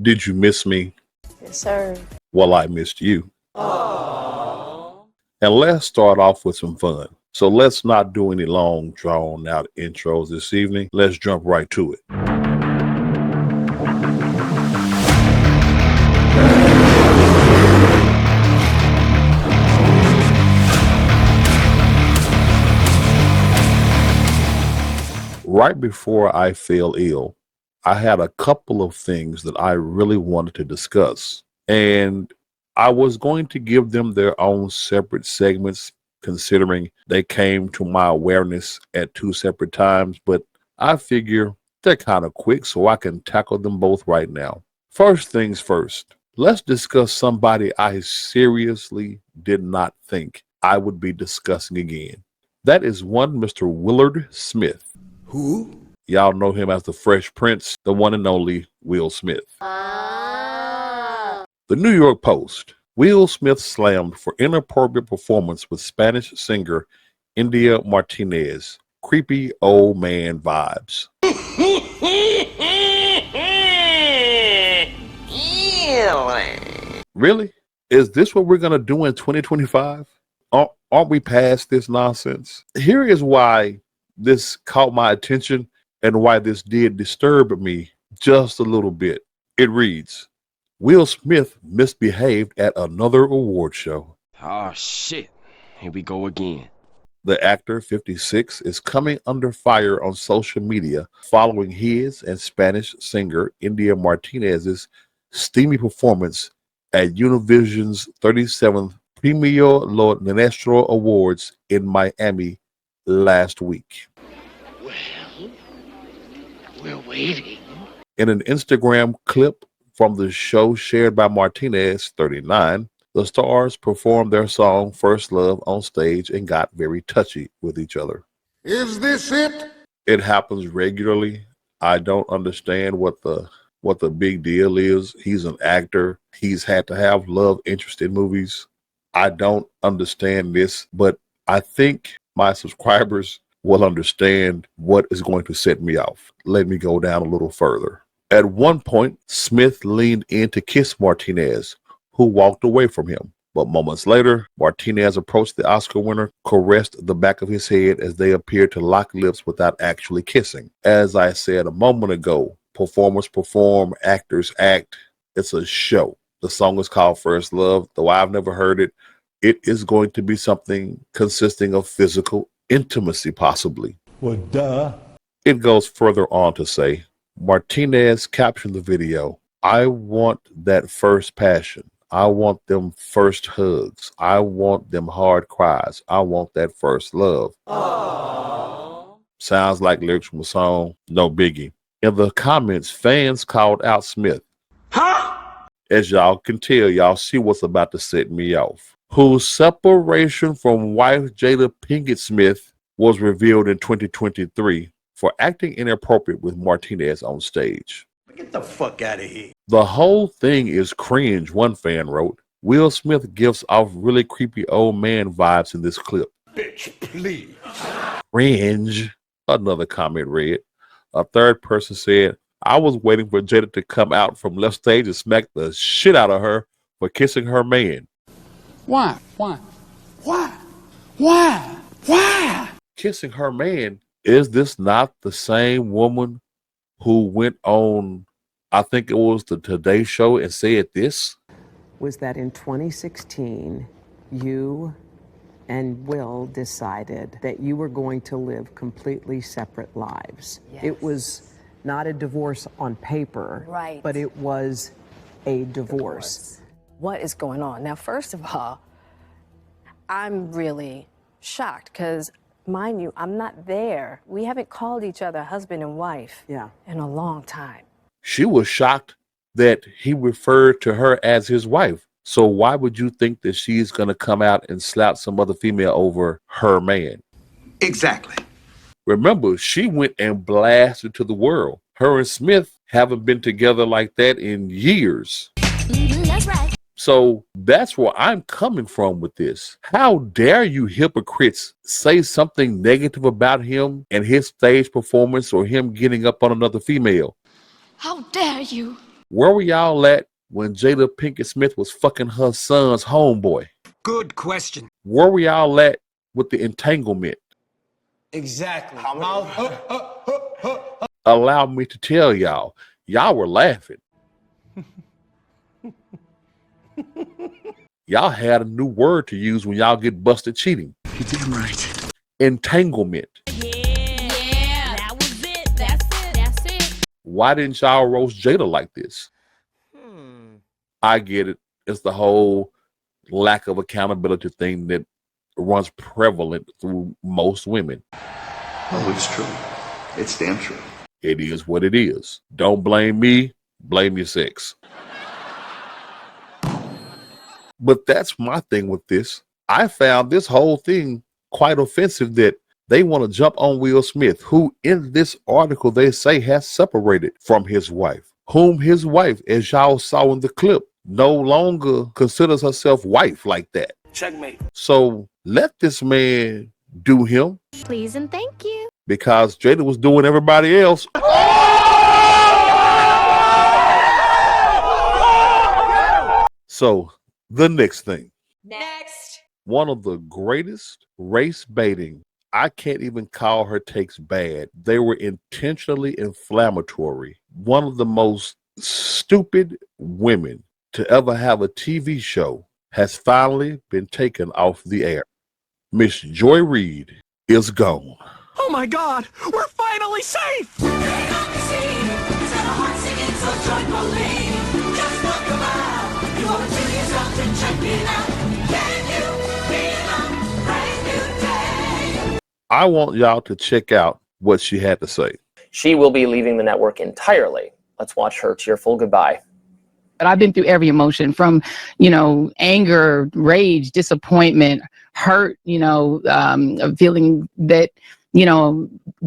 Did you miss me? Yes, sir. Well, I missed you. Aww. And let's start off with some fun. So let's not do any long, drawn out intros this evening. Let's jump right to it. Right before I fell ill, I had a couple of things that I really wanted to discuss. And I was going to give them their own separate segments, considering they came to my awareness at two separate times. But I figure they're kind of quick, so I can tackle them both right now. First things first, let's discuss somebody I seriously did not think I would be discussing again. That is one Mr. Willard Smith. Who? Y'all know him as the Fresh Prince, the one and only Will Smith. Ah. The New York Post. Will Smith slammed for inappropriate performance with Spanish singer India Martinez. Creepy old man vibes. Really? Is this what we're going to do in 2025? Aren't we past this nonsense? Here is why this caught my attention and why this did disturb me just a little bit. It reads, Will Smith misbehaved at another award show. Oh, shit. Here we go again. The actor, 56, is coming under fire on social media following his and Spanish singer India Martinez's steamy performance at Univision's 37th Premio Lo Nuestro Awards in Miami last week. Well, we're waiting. In an Instagram clip from the show shared by Martinez, 39, the stars performed their song First Love on stage and got very touchy with each other. Is this it? It happens regularly. I don't understand what the big deal is. He's an actor. He's had to have love interest in movies. I don't understand this, but I think my subscribers will understand what is going to set me off. Let me go down a little further. At one point, Smith leaned in to kiss Martinez, who walked away from him. But moments later, Martinez approached the Oscar winner, caressed the back of his head as they appeared to lock lips without actually kissing. As I said a moment ago, performers perform, actors act. It's a show. The song is called First Love, though I've never heard it. It is going to be something consisting of physical intimacy, possibly. Well, duh. It goes further on to say, Martinez captioned the video, I want that first passion. I want them first hugs. I want them hard cries. I want that first love. Aww. Sounds like lyrics from a song, no biggie. In the comments, fans called out Smith. Huh? As y'all can tell, y'all see what's about to set me off. Whose separation from wife Jada Pinkett Smith was revealed in 2023 for acting inappropriate with Martinez on stage. Get the fuck out of here. The whole thing is cringe, one fan wrote. Will Smith gives off really creepy old man vibes in this clip. Bitch, please. Cringe, another comment read. A third person said, I was waiting for Jada to come out from left stage and smack the shit out of her for kissing her man. Why? Why? Kissing her man? Is this not the same woman who went on, I think it was the Today Show, and said this? Was that in 2016, you and Will decided that you were going to live completely separate lives. Yes. It was not a divorce on paper, Right. but it was a divorce. What is going on? Now, first of all, I'm really shocked because, mind you, I'm not there. We haven't called each other husband and wife in a long time. She was shocked that he referred to her as his wife. So why would you think that she's going to come out and slap some other female over her man? Exactly. Remember, she went and blasted to the world. Her and Smith haven't been together like that in years. That's right. So that's where I'm coming from with this. How dare you hypocrites say something negative about him and his stage performance or him getting up on another female? How dare you? Where were y'all at when Jada Pinkett Smith was fucking her son's homeboy? Good question. Where were y'all at with the entanglement? Exactly. Allow me to tell y'all, y'all were laughing. Y'all had a new word to use when y'all get busted cheating. You're damn right. Entanglement. Yeah, that was it. That's it. Why didn't y'all roast Jada like this? I get it. It's the whole lack of accountability thing that runs prevalent through most women. Oh, it's true. It's damn true. It is what it is. Don't blame me, blame your sex. But that's my thing with this. I found this whole thing quite offensive that they want to jump on Will Smith, who in this article they say has separated from his wife, whom his wife, as y'all saw in the clip, no longer considers herself wife like that. Checkmate. So let this man do him, Please and thank you. because Jada was doing everybody else. So the next thing. Next. One of the greatest race baiting, I can't even call her takes bad. They were intentionally inflammatory. One of the most stupid women to ever have a TV show has finally been taken off the air. Miss Joy Reid is gone. Oh my God, we're finally safe! I want y'all to check out what she had to say. She will be leaving the network entirely. Let's watch her tearful goodbye. But I've been through every emotion from, anger, rage, disappointment, hurt, feeling that,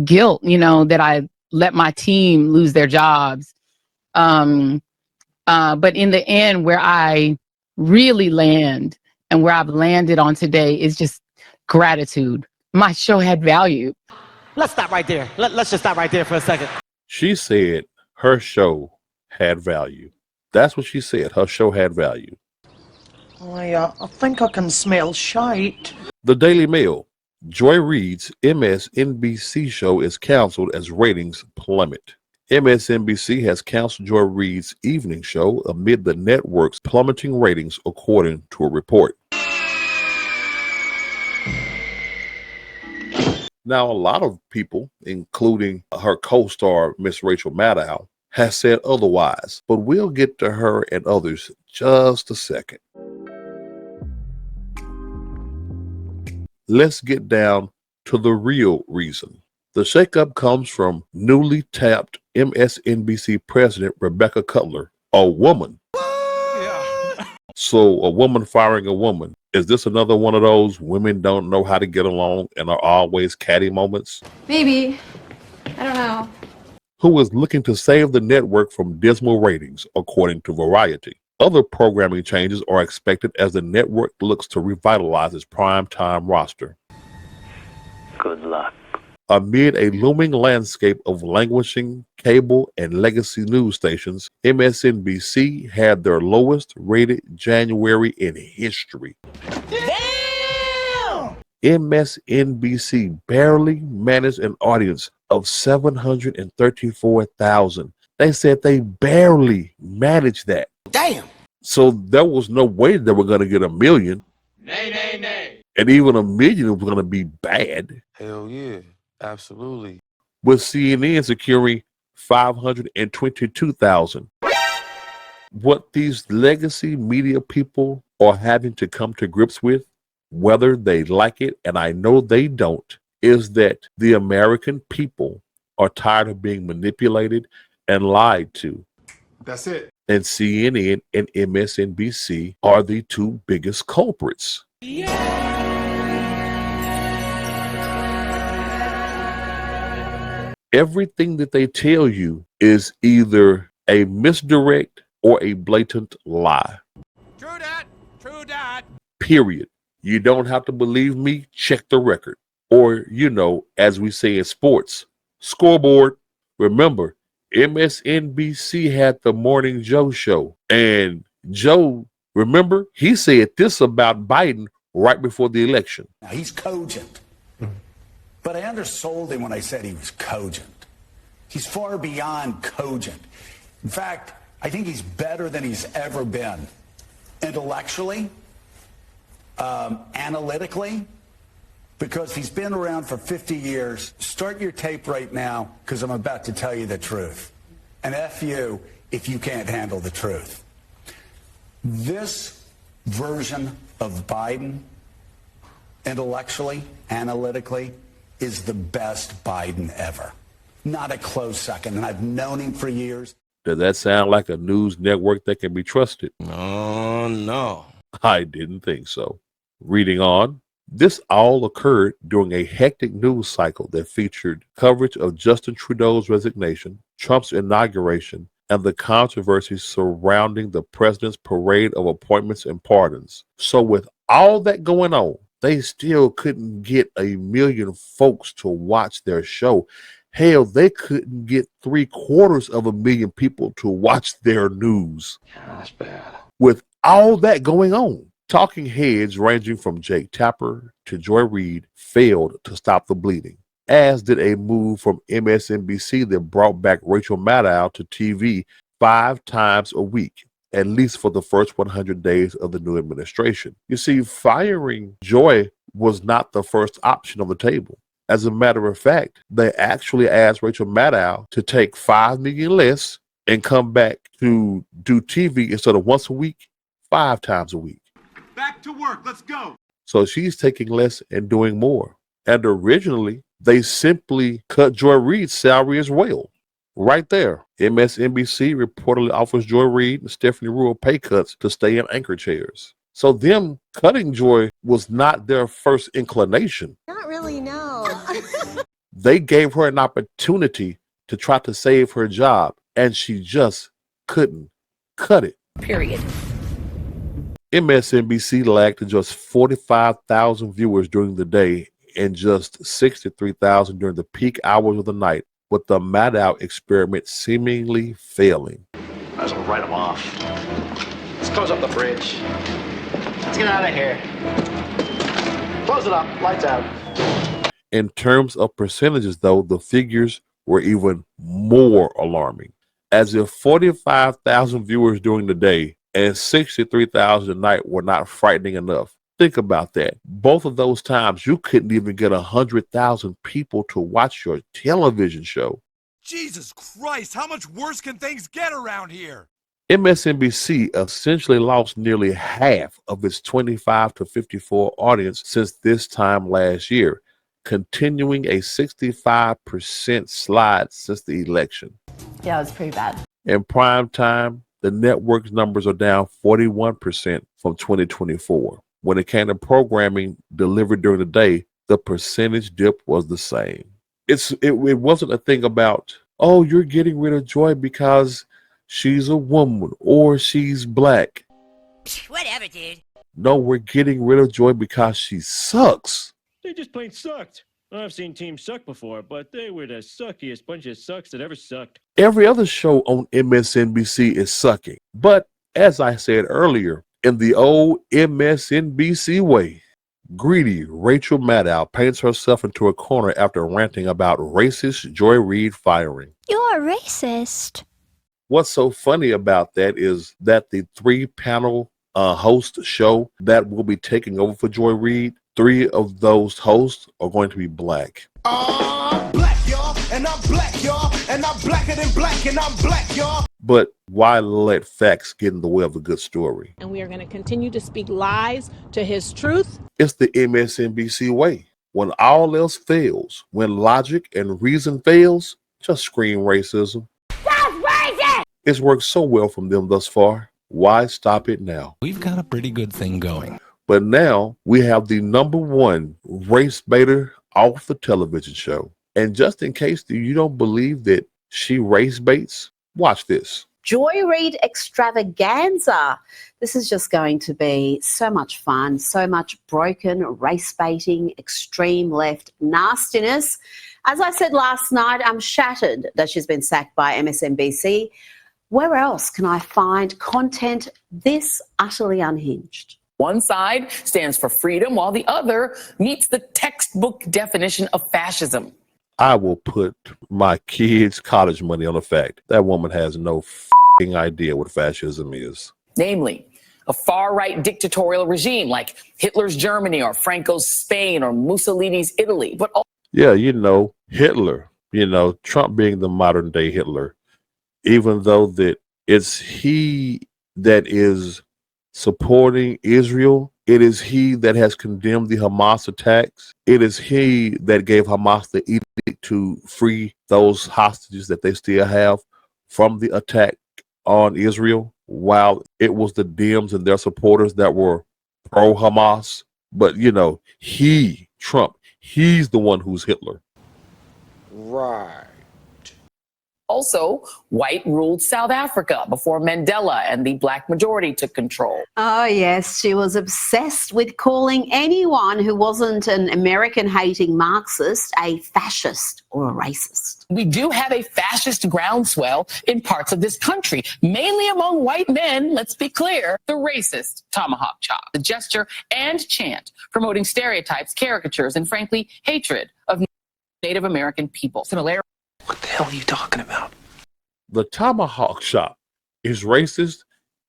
guilt, that I let my team lose their jobs. But in the end, where I really land and where I've landed on today is just gratitude. My show had value. Let's stop right there. Let's just stop right there for a second. She said her show had value. That's what she said. Her show had value. I think I can smell shite. The Daily Mail. Joy Reid's MSNBC show is canceled as ratings plummet. MSNBC has canceled Joy Reid's evening show amid the network's plummeting ratings, according to a report. Now, a lot of people, including her co-star, Miss Rachel Maddow, has said otherwise, but we'll get to her and others just a second. Let's get down to the real reason. The shakeup comes from newly tapped MSNBC president Rebecca Cutler, a woman. So a woman firing a woman. Is this another one of those women don't know how to get along and are always catty moments? Maybe. I don't know. Who is looking to save the network from dismal ratings, according to Variety. Other programming changes are expected as the network looks to revitalize its primetime roster. Good luck. Amid a looming landscape of languishing cable and legacy news stations, MSNBC had their lowest rated January in history. Damn! MSNBC barely managed an audience of 734,000. They said they barely managed that. Damn! So there was no way they were going to get 1 million. Nay. And even 1 million was going to be bad. Hell yeah. Absolutely. With CNN securing 522,000. What these legacy media people are having to come to grips with, whether they like it, and I know they don't, is that the American people are tired of being manipulated and lied to. That's it. And CNN and MSNBC are the two biggest culprits. Everything that they tell you is either a misdirect or a blatant lie. True that. True that. Period. You don't have to believe me. Check the record. Or, as we say in sports, scoreboard. Remember, MSNBC had the Morning Joe show. And Joe, remember, he said this about Biden right before the election. Now, he's cogent. But I undersold him when I said he was cogent. He's far beyond cogent. In fact, I think he's better than he's ever been. Intellectually, analytically, because he's been around for 50 years. Start your tape right now, because I'm about to tell you the truth. And F you if you can't handle the truth. This version of Biden, intellectually, analytically, is the best Biden ever. Not a close second. And I've known him for years. Does that sound like a news network that can be trusted? Oh, no. I didn't think so. Reading on, this all occurred during a hectic news cycle that featured coverage of Justin Trudeau's resignation, Trump's inauguration, and the controversy surrounding the president's parade of appointments and pardons. So with all that going on, they still couldn't get 1 million folks to watch their show. Hell, they couldn't get 750,000 people to watch their news. Yeah, that's bad. With all that going on, talking heads ranging from Jake Tapper to Joy Reid failed to stop the bleeding, as did a move from MSNBC that brought back Rachel Maddow to TV 5 times a week, at least for the first 100 days of the new administration. You see, firing Joy was not the first option on the table. As a matter of fact, they actually asked Rachel Maddow to take $5 million less and come back to do TV instead of once a week, 5 times a week. Back to work. Let's go. So she's taking less and doing more. And originally, they simply cut Joy Reid's salary as well. Right there. MSNBC reportedly offers Joy Reid and Stephanie Ruhle pay cuts to stay in anchor chairs. So them cutting Joy was not their first inclination. Not really, no. They gave her an opportunity to try to save her job, and she just couldn't cut it. Period. MSNBC lagged just 45,000 viewers during the day and just 63,000 during the peak hours of the night, with the Maddow experiment seemingly failing. Might as well write them off. Let's close up the bridge. Let's get out of here. Close it up. Lights out. In terms of percentages, though, the figures were even more alarming, as if 45,000 viewers during the day and 63,000 at night were not frightening enough. Think about that. Both of those times, you couldn't even get 100,000 people to watch your television show. Jesus Christ, how much worse can things get around here? MSNBC essentially lost nearly half of its 25 to 54 audience since this time last year, continuing a 65% slide since the election. Yeah, it was pretty bad. In prime time, the network's numbers are down 41% from 2024. When it came to programming delivered during the day, the percentage dip was the same. It wasn't a thing about, oh, you're getting rid of Joy because she's a woman or she's black. Whatever, dude. No, we're getting rid of Joy because she sucks. They just plain sucked. I've seen teams suck before, but they were the suckiest bunch of sucks that ever sucked. Every other show on MSNBC is sucking. But as I said earlier, in the old MSNBC way, greedy Rachel Maddow paints herself into a corner after ranting about racist Joy Reid firing. You're a racist. What's so funny about that is that the 3-panel host show that will be taking over for Joy Reid, 3 of those hosts are going to be black. I'm black, y'all, and I'm black, y'all, and I'm blacker than black, and I'm black, y'all. But why let facts get in the way of a good story? And we are going to continue to speak lies to his truth. It's the MSNBC way. When all else fails, when logic and reason fails, just scream racism. That's racist! It's worked so well from them thus far. Why stop it now? We've got a pretty good thing going. But now we have the #1 race baiter off the television show. And just in case you don't believe that she race baits, watch this. Joy Reid extravaganza. This is just going to be so much fun, so much broken race baiting, extreme left nastiness. As I said last night, I'm shattered that she's been sacked by MSNBC. Where else can I find content this utterly unhinged? One side stands for freedom, while the other meets the textbook definition of fascism. I will put my kids' college money on the fact that woman has no idea what fascism is. Namely, a far-right dictatorial regime like Hitler's Germany or Franco's Spain or Mussolini's Italy. But yeah, Hitler, Trump being the modern day Hitler, even though that it's he that is supporting Israel. It is he that has condemned the Hamas attacks. It is he that gave Hamas the edict to free those hostages that they still have from the attack on Israel, while it was the Dems and their supporters that were pro-Hamas. But, Trump, he's the one who's Hitler. right. Also, white ruled South Africa before Mandela and the black majority took control. Oh, yes, she was obsessed with calling anyone who wasn't an American-hating Marxist a fascist or a racist. We do have a fascist groundswell in parts of this country, mainly among white men, let's be clear. The racist tomahawk chop, the gesture and chant promoting stereotypes, caricatures, and frankly, hatred of Native American people. Similarity. What the hell are you talking about? The tomahawk chop is racist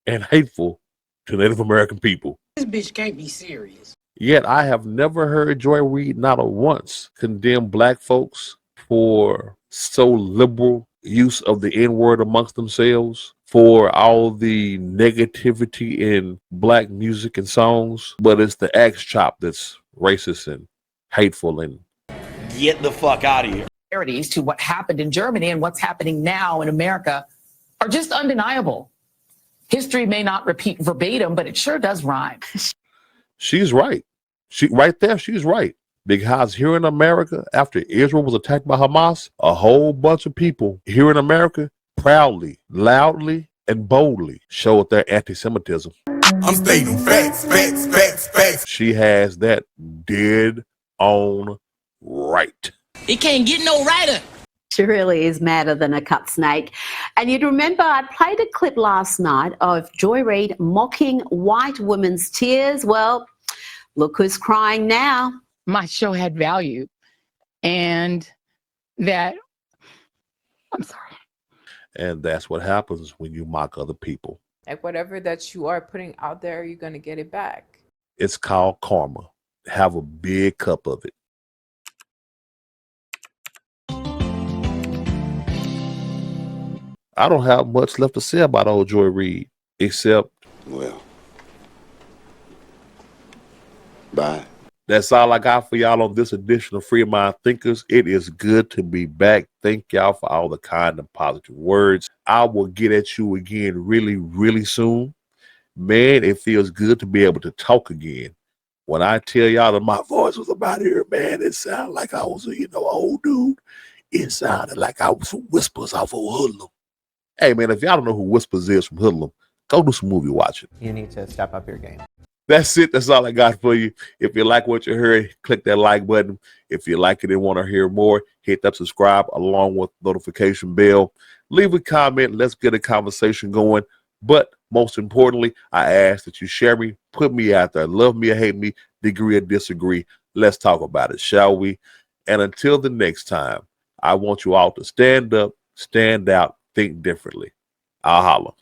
and hateful to Native American people. This bitch can't be serious. Yet I have never heard Joy Reid not once condemn black folks for so liberal use of the N-word amongst themselves, for all the negativity in black music and songs. But it's the axe chop that's racist and hateful. And get the fuck out of here. To what happened in Germany and what's happening now in America are just undeniable. History may not repeat verbatim, but it sure does rhyme. She's right. She's right. Because here in America, after Israel was attacked by Hamas, a whole bunch of people here in America proudly, loudly, and boldly showed their anti-Semitism. I'm stating facts, facts, facts, facts. She has that dead on right. It can't get no righter. She really is madder than a cut snake. And you'd remember I played a clip last night of Joy Reid mocking white women's tears. Well, look who's crying now. My show had value, and that, I'm sorry. And that's what happens when you mock other people. Like whatever that you are putting out there, you're going to get it back. It's called karma. Have a big cup of it. I don't have much left to say about old Joy Reid, except, well, bye. That's all I got for y'all on this edition of Free Mind Thinkers. It is good to be back. Thank y'all for all the kind and positive words. I will get at you again really, really soon. Man, it feels good to be able to talk again. When I tell y'all that my voice was about here, man, it sounded like I was a, old dude. It sounded like I was from Whispers off of Hoodlum. Hey, man, if y'all don't know who Whispers is from Hoodlum, go do some movie watching. You need to step up your game. That's it. That's all I got for you. If you like what you heard, click that like button. If you like it and want to hear more, hit that subscribe along with the notification bell. Leave a comment. Let's get a conversation going. But most importantly, I ask that you share me, put me out there, love me or hate me, agree or disagree. Let's talk about it, shall we? And until the next time, I want you all to stand up, stand out, think differently. I'll holla.